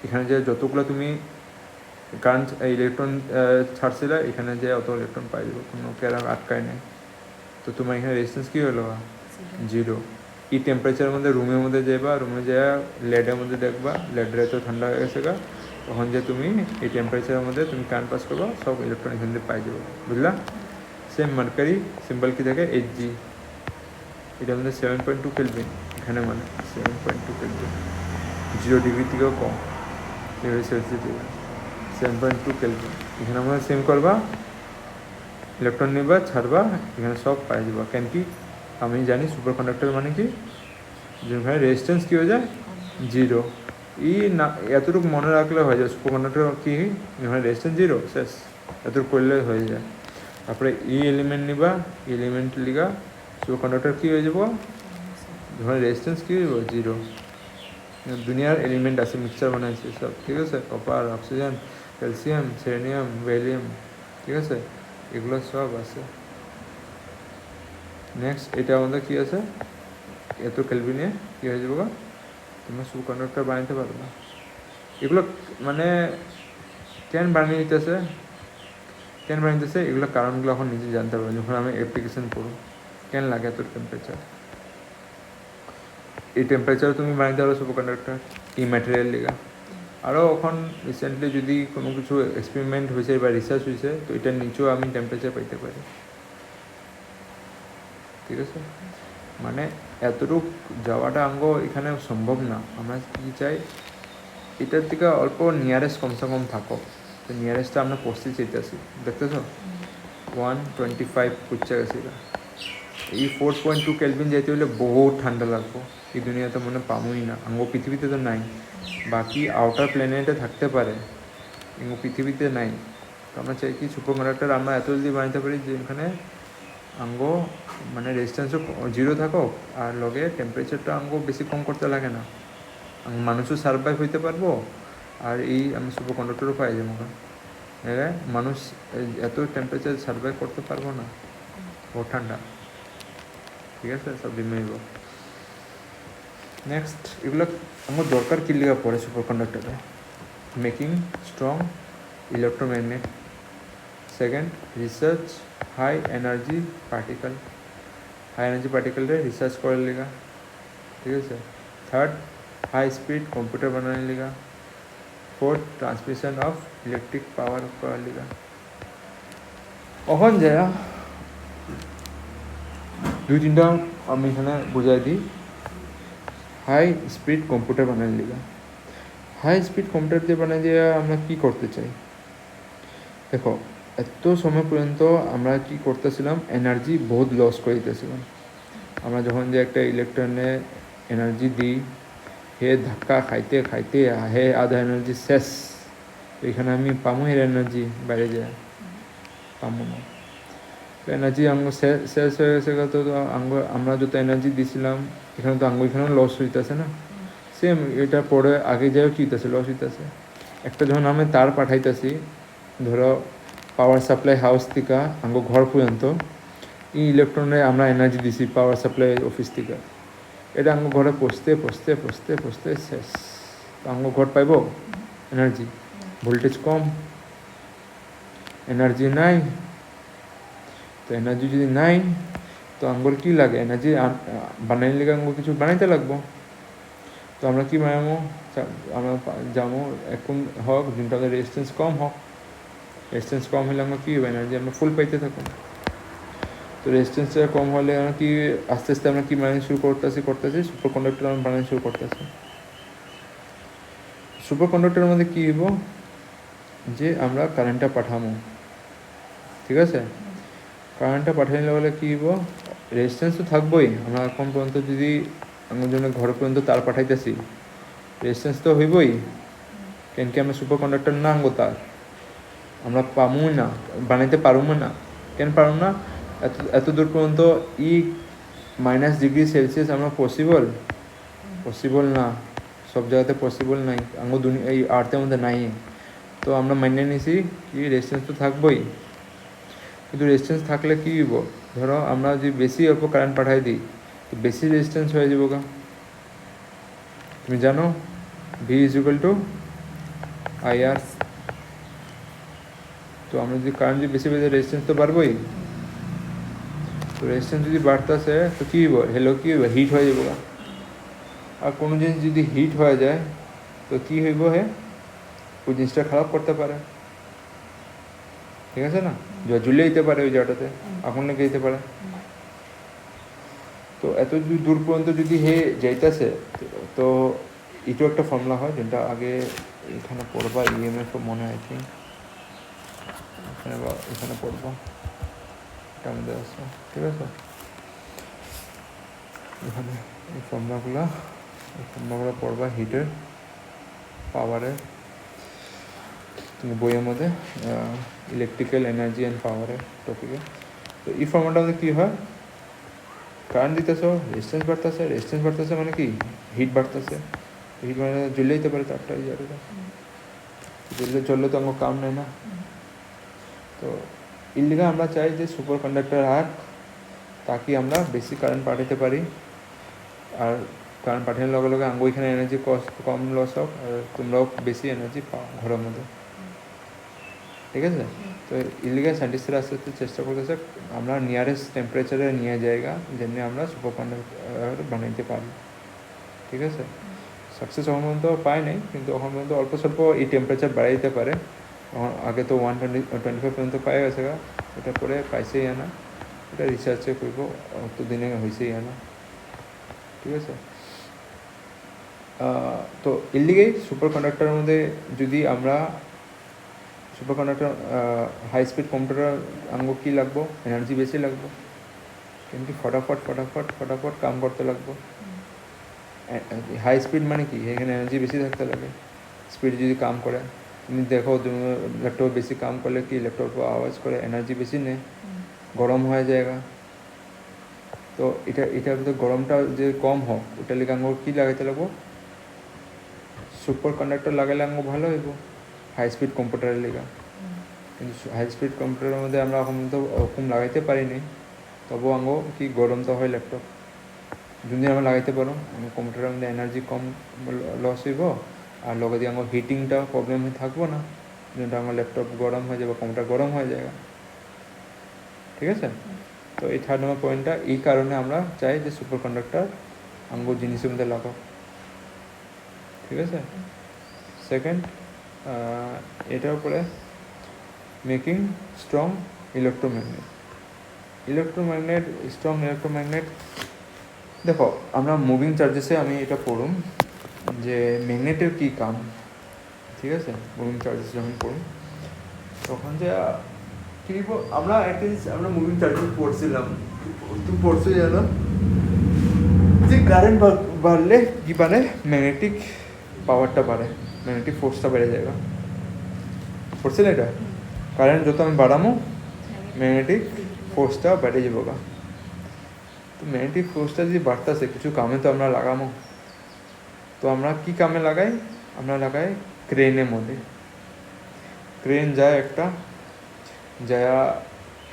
Speaker 1: এখানে যে যতগুলো তুমি কারেন্ট ইলেকট্রন ছাড়ছিল, এখানে যে অত ইলেকট্রন পাই যাবো, কোনো কেরা আটকায় নেই। তো তোমার এখানে রেজিস্ট্যান্স কী হলো, জিরো। এই টেম্পারেচারের মধ্যে রুমের মধ্যে যাবা, রুমে যাওয়া লেডের মধ্যে দেখবা, লেডের তো ঠান্ডা হয়ে গেছে গা, তখন যে তুমি এই টেম্পারেচারের মধ্যে তুমি কারেন্ট পাস করবা, সব ইলেকট্রন এখান থেকে পাই যাবো, বুঝলা। সেম মার্কারি সিম্বল কি থাকে, Hg, এটার মধ্যে 7.2 কেলভিন, এখানে মানে 7.2 কেলভিন, 0 ডিগ্রি থেকেও কম, ডিগ্রি সেলসিয়াস থেকে 7.2 কেলভিন। এখানে আমরা সেম করবা, ইলেকট্রন নিবা, ছাড়বা, এখানে সব পাই যাবা। কেন কি আমি জানি সুপার কন্ডাক্টর মানে কি, যেখানে রেজিস্ট্যান্স কী হয়ে যায়, জিরো। এই না এতটুকু মনে রাখলে হয়ে যায়, সুপার কন্ডাক্টর কি, এখানে রেজিস্ট্যান্স জিরো, শেষ, এতটুকু করলে হয়ে যায়। তারপরে ই এলিমেন্ট নিবা, এলিমেন্ট লিগা সুপার কন্ডাক্টর কী হয়ে যাব, যখন রেজিস্ট্যান্স কী হয়ে যাব, জিরো। দুনিয়ার এলিমেন্ট আছে, মিক্সচার বানাইছে সব, ঠিক আছে, copper, oxygen, calcium, selenium, Valium, ঠিক আছে, এগুলো সব আছে। নেক্সট এটা আমাদের কী আছে, এত কেলভিনে কী হয়ে যাবো, তোমরা সুপার কন্ডাক্টর বানাইতে পারবে না। এগুলো মানে কেন বানিয়ে দিতেছে, এগুলো কারণগুলো এখন নিজে জানতে পারবো যখন আমি অ্যাপ্লিকেশন করব, কেন লাগে এত টেম্পারেচার। এই টেম্পারেচার তুমি বানাইতে পারো সুপার কন্ডাক্টর, এই ম্যাটেরিয়াল লিগা। আরও এখন রিসেন্টলি যদি কোনো কিছু এক্সপেরিমেন্ট হয়েছে বা রিসার্চ হয়েছে, তো এটার নিচেও আমি টেম্পারেচার পাইতে পারি। ঠিক আছে, মানে এতটুক যাওয়াটা আঙ্গ এখানে সম্ভব না। আমরা কী চাই, এটার থেকে অল্প নিয়ারেস্ট কমসে কম থাকো। তো নিয়ারেস্টটা আমরা পড়তে চাইতেছি, দেখতেছো 125 পুচ্ছে গেছিল। এই 4.2 কেলভিন যেতে হলে বহুত ঠান্ডা লাগবো, এই দুনিয়াতে মনে পামোই না, আঙ্গ পৃথিবীতে তো নাই। বাকি আউটার প্ল্যানেটে থাকতে পারে কিন্তু পৃথিবীতে নাই। তো আমরা চাই কি সুপার কন্ডাক্টর আমরা এত জলদি বানাতে পারি যে এখানে আঙ্গো মানে রেজিস্ট্যান্সও 0 থাকুক আর লগে টেম্পারেচারটা আঙ্গো বেশি কম করতে লাগে না, মানুষও সার্ভাইভ হইতে পারবো আর এই আমি সুপার কন্ডাক্টরও পাই যাবো। মানুষ এত টেম্পারেচার সার্ভাইভ করতে পারবো না, ও ঠান্ডা। ঠিক আছে, সব ডিমেইব। নেক্সট এগুলো আমার দরকার কি লেগে পড়ে সুপার কন্ডাক্টরে? Making strong electromagnet. Second, research high energy particle, high energy পার্টিকলরে রিসার্চ করার লেগা। ঠিক আছে। থার্ড, হাই স্পিড কম্পিউটার বানানোর লেগা। Fourth, transmission of electric power করার লেগা। ওখান যায় 2-3টা আমি এখানে বুঝাই দিই। হাই স্পিড কম্পিউটার বানানোর লেগা, হাই স্পিড কম্পিউটার দিয়ে বানাই দিয়ে আমরা কী করতে চাই? দেখো, এত সময় পর্যন্ত আমরা কি করতেছিলাম, এনার্জি বহুত লস করে দিতেছিলাম। আমরা যখন যে একটা ইলেকট্রনে এনার্জি দিই, হে ধাক্কা খাইতে খাইতে হে আধা এনার্জি শেষ। এখানে আমি পামো এর এনার্জি, বাইরে যায় পামো না। তো এনার্জি আঙ্গো শেষ হয়ে গেছে। তো আঙ্গো আমরা যত এনার্জি দিয়েছিলাম এখানে তো আঙ্গো এখানেও লস হইতেছে না। সেম এটা পরে আগে যাও কী হইতেছে, লস হইতেছে। একটা যখন আমি তার পাঠাইতেছি ধরো পাওয়ার সাপ্লাই হাউস থেকে আঙ্গো ঘর পর্যন্ত, এই ইলেকট্রনে আমরা এনার্জি দিছি পাওয়ার সাপ্লাই অফিস থেকে, এটা আঙ্গো ঘরে পৌঁছতে পৌঁছতে পৌঁছতে পৌঁছতে শেষ। তো আঙ্গো ঘর পাইব এনার্জি, ভোল্টেজ কম, এনার্জি নাই। তো এনার্জি যদি নাই তো আঙ্গোর কী লাগে, এনার্জি বানাইলে লেগে আঙ্গো কিছু বানাইতে লাগবো। তো আমরা কী বানাবো, আমরা যাবো এখন হোক যেটা রেজিস্ট্যান্স কম হোক। রেজিস্ট্যান্স কম হলে আমরা কী হবে, এনার্জি আমরা ফুল পাইতে থাকুন। তো রেজিস্ট্যান্সটা কম হলে আমরা কি আস্তে আস্তে আমরা কী বানানো শুরু করতেছি সুপার কন্ডাক্টর আমরা বানানো শুরু করতেছি। সুপার কন্ডাক্টরের মধ্যে কী হইব, যে আমরা কারেন্টটা পাঠাবো। ঠিক আছে, কারেন্টটা পাঠাইলে বলে কী হইব, রেজিস্ট্যান্স তো থাকবোই। আমরা এখন পর্যন্ত যদি আমার জন্য ঘর পর্যন্ত তার পাঠাইতেছি, রেজিস্ট্যান্স তো হইবই। কেন কি আমরা সুপার কন্ডাক্টর না আনবো তার, আমরা পাবো না, বানাইতে পারবো না। কেন পারবো না, এত দূর পর্যন্ত -ডিগ্রি সেলসিয়াস আমরা পসিবল না, সব জায়গাতে পসিবল নাই, আঙ্গো দুনিয়া এই আর্থের মধ্যে নাই। তো আমরা মানিয়ে নিছি কি রেজিস্ট্যান্স তো থাকবোই। কিন্তু রেজিস্ট্যান্স থাকলে কী হইব, ধরো আমরা যদি বেশি অল্প কারেন্ট পাঠাই দিই তো বেশি রেজিস্ট্যান্স হয়ে যাবো গা। তুমি জানো V=IR। তো আমরা যদি কারেন্ট যদি বেশি বেশি রেজিস্ট্যান্স তো বাড়বই। তো রেজিস্ট্যান্স যদি বাড়তেছে তো কী হইব, কী হইব, হিট হয়ে যাবো গা। আর কোনো জিনিস যদি হিট হয়ে যায় তো কী হইব, ওই জিনিসটা খারাপ করতে পারে। ঠিক আছে না, জ্বলে যেতে পারে ওই জায়গাটাতে, আগুন লেগে যেতে পারে। তো এত দূর পর্যন্ত যদি যাইতেছে তো এটাও একটা ফর্মুলা হয়, যেটা আগে এখানে পড়বা, EMF মনে হয়, আই থিঙ্ক এখানে পড়বা, এটা আমাদের আছে। ঠিক আছে, এখানে এই ফর্মুলাগুলো পড়বা, হিটের পাওয়ারের, তুমি বইয়ের মধ্যে ইলেকট্রিক্যাল এনার্জি অ্যান্ড পাওয়ারের টপিকে। তো এই ফর্মুলাটার মধ্যে কী হয়, কারেন্ট দিতেছ, রেজিস্ট্যান্স বাড়তেছে মানে কি হিট বাড়তেছে। হিট মানে জ্বলে যেতে পারে তারটা, এই জায়গাটা জ্বললে তো আমার কাম নেই না। তো এর লিগে আমরা চাই যে সুপার কন্ডাক্টর রাখ, তাকে আমরা বেশি কারেন্ট পাঠাতে পারি। আর কারেন্ট পাঠানোর লগে লগে আঙ্গো এখানে এনার্জি কম লস হোক, আর তোমরাও বেশি এনার্জি পাও ঘরের মধ্যে। ঠিক আছে, তো এর লিগে সায়েন্টিস্টরা আস্তে আস্তে চেষ্টা করতেছে আমরা নিয়ারেস্ট টেম্পারেচারে নিয়ে জায়গা যেমনি আমরা সুপার কন্ডাক্টর বানাইতে পারি। ঠিক আছে, সাকসেস এখন পর্যন্ত পায় নাই, কিন্তু এখন পর্যন্ত অল্প স্বল্প এই টেম্পারেচার বাড়াই দিতে পারে। আগে তো 125 পর্যন্ত পাই গেছে গা, এটা পরে পাইছেই আনা, এটা রিসার্চে করব, অত দিনে হয়েছেই আনা। ঠিক আছে, তো এর লিগেই সুপার কন্ডাক্টরের মধ্যে যদি আমরা superconductor high speed computer আঙ্গো কী লাগবো, এনার্জি বেশি লাগবো, কিন্তু ফটাফট কাম করতে লাগবো। হাই স্পিড মানে কি, এখানে এনার্জি বেশি থাকতে লাগে, স্পিড যদি কাম করে। তুমি দেখো, তুমি ল্যাপটপ বেশি কাম করলে কি ল্যাপটপ আওয়াজ করে, এনার্জি বেশি নেই, গরম হয়ে যায়গা। তো এটার ভিতরে গরমটা যে কম হোক, ওটা লেগে আঙুর কী লাগাইতে লাগবো, সুপার কন্ডাক্টর লাগাইলে আঙুর ভালো হইব হাই স্পিড কম্পিউটারের লেগা। কিন্তু হাই স্পিড কম্পিউটারের মধ্যে আমরা এখন তো ওরকম লাগাইতে পারিনি, তবু আঙো কি গরম তো হয় ল্যাপটপ। যদি আমরা লাগাইতে পারো, আমার কম্পিউটারের মধ্যে এনার্জি কম লস হইব, আর লগে দিয়ে আমার হিটিংটা প্রবলেম থাকবো না, যেটা আমার ল্যাপটপ গরম হয়ে যাবে, কম্পিউটার গরম হয়ে যায়। ঠিক আছে? তো এই 3 নম্বর পয়েন্টটা এই কারণে আমরা চাই যে সুপার কন্ডাক্টর আঙ্গুর জিনিসের মধ্যে লাগাও। ঠিক আছে? সেকেন্ড, এটার উপরে making strong electromagnet. Strong electromagnet, দেখো আমরা মুভিং চার্জেসে আমি এটা পড়ুম যে ম্যাগনেটের কী কাম। ঠিক আছে? মুভিং চার্জেস যখন পড়ুম তখন যে কী আমরা একটা জিনিস আমরা মুভিং চার্জেস পড়ছিলাম, তুমি পড়ছো জানো যে কারেন্ট বাড়লে কী বাড়ে, ম্যাগনেটিক পাওয়ারটা বাড়ে, ম্যাগনেটিক ফোর্সটা বেড়ে যাবে। পড়ছিলে এটা? কারেন্ট যত আমি বাড়ামো ম্যাগনেটিক ফোর্সটা বেড়ে যাবো গা। তো ম্যাগনেটিক ফোর্সটা যদি বাড়তেছে, কিছু কামে তো আমরা লাগামো। তো আমরা কি কামে লাগাই, আমরা লাগাই ক্রেনের মধ্যে। ক্রেন যায় একটা যায়া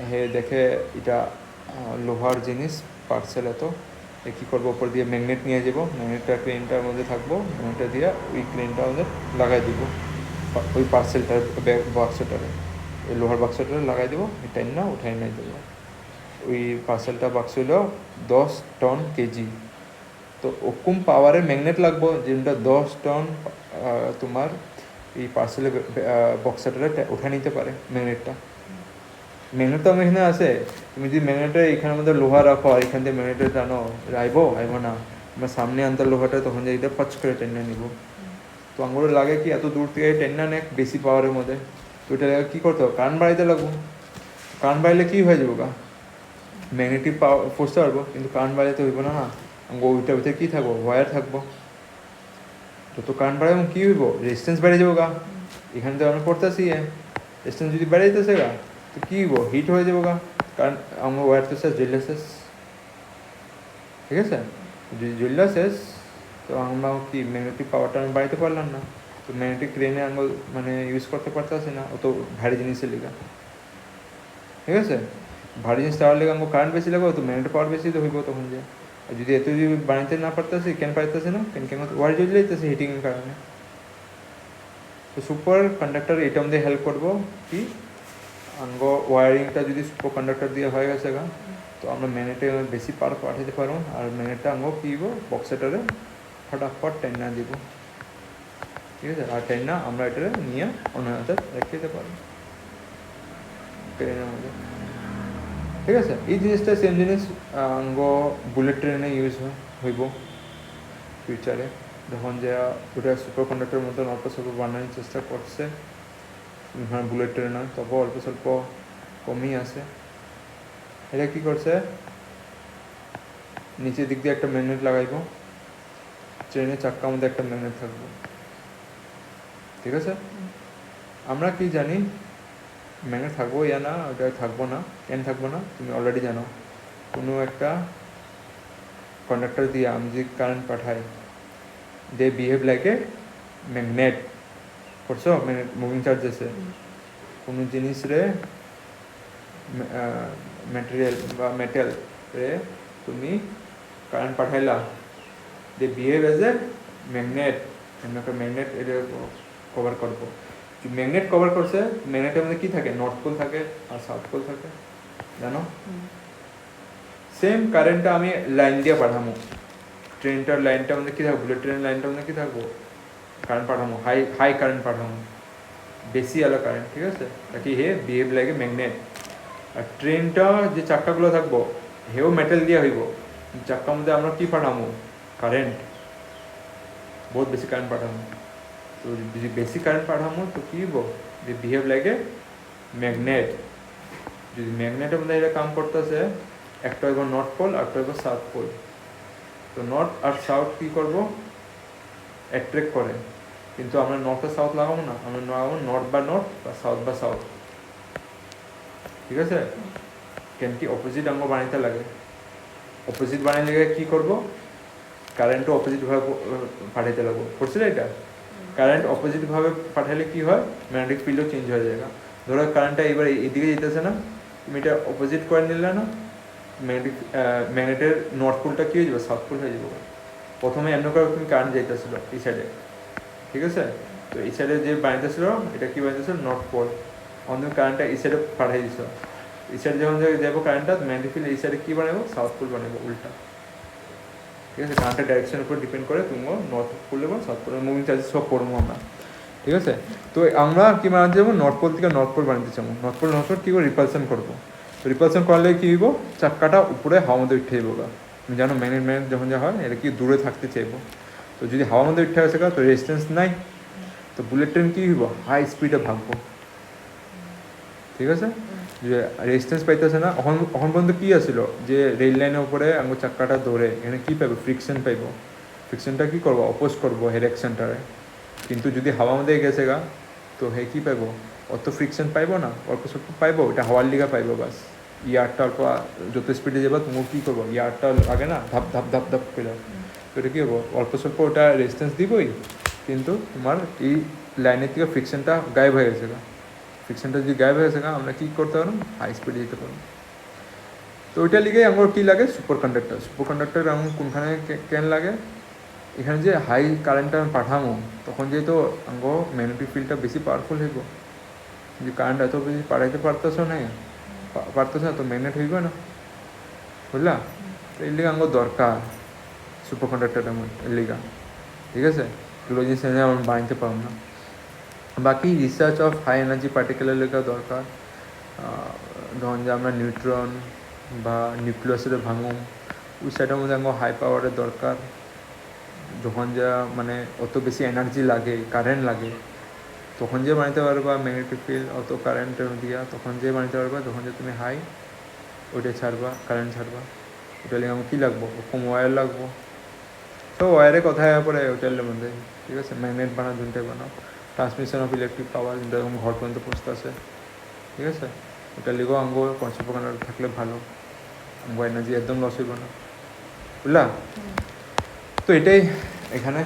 Speaker 1: হে দেখে এটা লোহার জিনিস পার্সেল, এত কী করবো, ওপর দিয়ে ম্যাগনেট নিয়ে যাবো, ম্যাগনেটটা ক্রেনটার মধ্যে থাকবো, ম্যাগনেটটা দিয়ে ওই ক্রেনটা আমাদের লাগাই দিব ওই পার্সেলটার বাক্সটারে, ওই লোহার বাক্সটা লাগাই দেবো, এটাই না উঠাই নাই দেবো। ওই পার্সেলটা বাক্স হলো 10 টন কেজি। তো ওরকম পাওয়ারের ম্যাগনেট লাগবো যেটা 10 টন তোমার এই পার্সেলের বক্সটারে উঠে নিতে পারে ম্যাগনেটটা। ম্যাগনেট তো আমার এখানে আছে, তুমি যদি ম্যাগনেটে এখানের মধ্যে লোহা রাখো আর এখান থেকে ম্যাগনেটে টানো, আইব না, আমার সামনে আনতে লোহাটা, তখন যে এটা পাচ করে টেনে নিব। তো আঙুলে লাগে কি এত দূর থেকে টেনে নেক বেশি পাওয়ারের মধ্যে, তো এটা কী করতে হবে, কারেন্ট বাড়াইতে লাগবো। কারেন্ট বাড়াইলে কী হয়ে যাবো গা, ম্যাগনেটিক পাওয়ার ফোর্সতে পারবো, কিন্তু কারেন্ট বাড়াইতে হইব না, ওইটার ভিতরে কী থাকবো, ওয়্যার থাকবো। যত কারেন্ট বাড়াবো কী হইব, রেজিস্ট্যান্স বেড়ে যাবো গা। এখানে তো আমরা পড়তেছি রেজিস্ট্যান্স যদি বেড়ে যেতেছে গা, তো কী হইব, হিট হয়ে যাবো গা, কারণ আমার ওয়্যার তো শেষ, জ্বললে শেষ। ঠিক আছে? যদি জ্বললে শেষ, তো আমরা কি ম্যাগনেটিক পাওয়ারটা আমি বাড়াইতে পারলাম না, তো ম্যাগনেটিক ক্রেনে আমরা মানে ইউজ করতে পারতেছি না অত ভারী জিনিসের লিগা। ঠিক আছে? ভারী জিনিস তার লেগে আমাকে কারেন্ট বেশি লাগবে, তো ম্যাগনেটিক পাওয়ার বেশি তো হইব তখন যে। আর যদি এত যদি বানাইতে না পারতেছি, কেন পারতেছি না, কেন ওয়ার জ্বলে যাইতেছে হিটিংয়ের কারণে। তো সুপার কন্ডাক্টর এটা আমাদের হেল্প করবো কি, আঙ্গ ওয়ারিংটা যদি সুপার কন্ডাক্টর দিয়ে হয়ে গেছে গা, তো আমরা ম্যাগনেটে বেশি পাওয়ার পাঠাতে পারবো, আর ম্যাগনেটটা আঙ্গ কী দিব, বক্সেটারে ফটাফট টেন্না দিব। ঠিক আছে? আর টেন্না আমরা এটা নিয়ে অন্য হাতে রেখে দিতে পারবো ট্রেনের মধ্যে। ঠিক আছে? এই জিনিসটা সেম জিনিস আঙ্গ বুলেট ট্রেনে ইউজ হইব ফিউচারে, যখন যে ওটা সুপার কন্ডাক্টরের মতন অল্প স্বল্প বানানোর চেষ্টা করছে বুলেট ট্রেনে, তবু অল্প স্বল্প কমই আছে। এটা কী করছে, নিচের দিক দিয়ে একটা ম্যাগনেট লাগাইব, ট্রেনের চাক্কার মধ্যে একটা ম্যাগনেট থাকবো। ঠিক আছে? আমরা কি জানি ম্যাগনেট থাকবো ইয়া না, ওটা থাকবো না, কেন থাকবো না তুমি অলরেডি জানো। কোনো একটা কন্ডাক্টর দিয়ে আমি যদি কারেন্ট পাঠাই, they behave like a magnet. করছো ম্যাগনেট মুভিং চার্জেসে কোনো জিনিসরে ম্যাটেরিয়াল বা মেটেল রে তুমি কারেন্ট পাঠাইলা, they behave as a magnet. একটা ম্যাগনেট এটা কভার করবো। ম্যাগনেট কভার করছে, ম্যাগনেটের মধ্যে কী থাকে, নর্থ পোল থাকে আর সাউথ পোল থাকে, জানো? সেম কারেন্টটা আমি লাইন দিয়ে পাঠাবো, ট্রেনটার লাইনটার মধ্যে কী থাকবো, বুলেট ট্রেনের লাইনটার মধ্যে কী থাকবো, কারেন্ট পাঠাবো, হাই কারেন্ট পাঠাবো, বেশি আলো কারেন্ট। ঠিক আছে? তাকে হে বিহেভ লাগে ম্যাগনেট। আর ট্রেনটা যে চাক্কাগুলো থাকবো হেও মেটাল দিয়ে হইব, চাক্কার মধ্যে আমরা কী পাঠাবো, কারেন্ট, বহুত বেশি কারেন্ট পাঠাবো। তো যদি বেশি কারেন্ট পাঠাবো তো কী হইব, যে বিহেভ লাগে ম্যাগনেট। যদি ম্যাগনেটের মধ্যে এটা কাম করতেছে, একটা হইব নর্থ পোল আর একটা হইব সাউথ পোল। তো নর্থ আর সাউথ কী করবো, অ্যাট্রাক্ট করে, কিন্তু আমরা নর্থ আর সাউথ লাগাবো না, আমরা লাগাবো নর্থ বা সাউথ, ঠিক আছে। কেন কি অপোজিট আঙ্গ বানাইতে লাগে, অপোজিট বানাইলে কী করবো, কারেন্টও অপোজিটভাবে পাঠাইতে লাগবো, করছিল এটা। কারেন্ট অপোজিটভাবে পাঠালে কি হয়, ম্যাগনেটিক ফিল্ডও চেঞ্জ হয়ে যায়। ধরো কারেন্টটা এবার এদিকে যেতেছে না, তুমি এটা অপোজিট করে নিলে না, ম্যাগনেটের নর্থ পোলটা কী হয়ে যাবে, সাউথ পোল হয়ে যাবে। প্রথমে এমন করে তুমি কারেন্ট যাইতেছিল এই সাইডে, ঠিক আছে, তো এই সাইডে যে বানাইতেছিল এটা কি বানাইতেছিল, নর্থ পোল, অন্য কারেন্টটা এই সাইডে পাঠিয়ে দিচ্ছ, এই সাইডে যখন যাবো কারেন্টটা, ম্যাগনেটিক ফিল্ড এই সাইডে কী বানাবো, সাউথ পোল বানাবো, উল্টা, ঠিক আছে। কারেন্টের ডাইরেকশনের উপর ডিপেন্ড করে তুমি নর্থ পোল এবং সাউথ পোল মুভিং চার্জেস সব পড়বো আমরা, ঠিক আছে। তো আমরা কী বানাতে যাবো, নর্থ পোল থেকে নর্থ পোল বানাতে চাবো, নর্থ পোল কী করে রিপালশন করবো, রিপালশন করলে কী হইব, চাক্কাটা উপরে হাওয়ার মধ্যে উঠে যাবো। তুমি জানো ম্যাগনেট যখন যা হয় এটা কি দূরে থাকতে চাইবো, তো যদি হাওয়ার মধ্যে উঠে আসে তো রেজিস্ট্যান্স নাই, তো বুলেট ট্রেন কী হইব, হাই স্পিডে ভাগবো, ঠিক আছে। যে রেজিস্ট্যান্স পাইতেছে না, এখন পর্যন্ত কী আসছিল, যে রেল লাইনের উপরে আমার চাক্কাটা দৌড়ে, এখানে কী পাইবো, ফ্রিকশন পাইবো, ফ্রিকশনটা কী করবো, অপোজ করবো হেড অ্যাকশনটারে। কিন্তু যদি হাওয়ার মধ্যে গেছে গা, তো হে কী পাইবো, অত ফ্রিকশন পাইবো না, অল্প স্বল্প পাইবো, এটা হাওয়ার লিগা পাইবো বাস। ইয়ারটা অল্প যত স্পিডে যাবো তুমি কী করবো, ইয়ারটা আগে না ধাপ ধাপ ধাপ ধাপ করে, তো এটা কী হবো, অল্প স্বল্প ওটা রেজিস্ট্যান্স দিবই, কিন্তু তোমার এই লাইনের থেকে ফ্রিকশনটা গায়েব হয়ে গেছে গা। ফ্রিকশনটা যদি গায়েব হয়ে গেছে গা, আমরা কী করতে পারবো, হাই স্পিডে যেতে পারবো। তো ওইটা লিগে আমার কী লাগে, সুপার কন্ডাক্টর আমার কোনখানে কেন লাগে, এখানে যে হাই কারেন্টটা আমি পাঠামো, তখন যেহেতু আঙ্গ ম্যাগনেটিক ফিল্ডটা বেশি পাওয়ারফুল হইব, যে কারেন্ট এত বেশি পাঠাইতে পারতেছ না, তো ম্যাগনেট হইবে না, বুঝলা। তো এর লিগে আঙ্গ দরকার সুপার কন্ডাক্টরটা এর লিগা, ঠিক আছে। এগুলো জিনিস আমরা বানাইতে পারবো না। বাকি research of high energy particular লেখা দরকার, ধরুন যে আমরা নিউট্রন বা নিউক্লিয়াসের ভাঙুম, ওই সাইডের মধ্যে আমার হাই পাওয়ারের দরকার, যখন যা মানে অত বেশি এনার্জি লাগে, কারেন্ট লাগে, তখন যে বানাইতে পারবা ম্যাগনেটিক ফিল্ড অত কারেন্টের দিয়া, তখন যে বানাইতে পারবা, তখন যে তুমি হাই ওইটা ছাড়বা, কারেন্ট ছাড়বা। ওটা লিগে আমার কী লাগবো, কম ওয়্যার লাগবো, সব ওয়্যারে কথায় পরে হোটেলের মধ্যে, ঠিক আছে। ম্যাগনেট বানাও, দুটাই বানাও, ট্রান্সমিশন অফ ইলেকট্রিক পাওয়ার, যেটা এরকম ঘর পর্যন্ত পৌঁছতে আসে, ঠিক আছে। ওটা লিগেও আঙ্গ কনসেপ্ট থাকলে ভালো, আঙ্গ এনার্জি একদম লস হইব না, বুঝলা। তো এটাই এখানে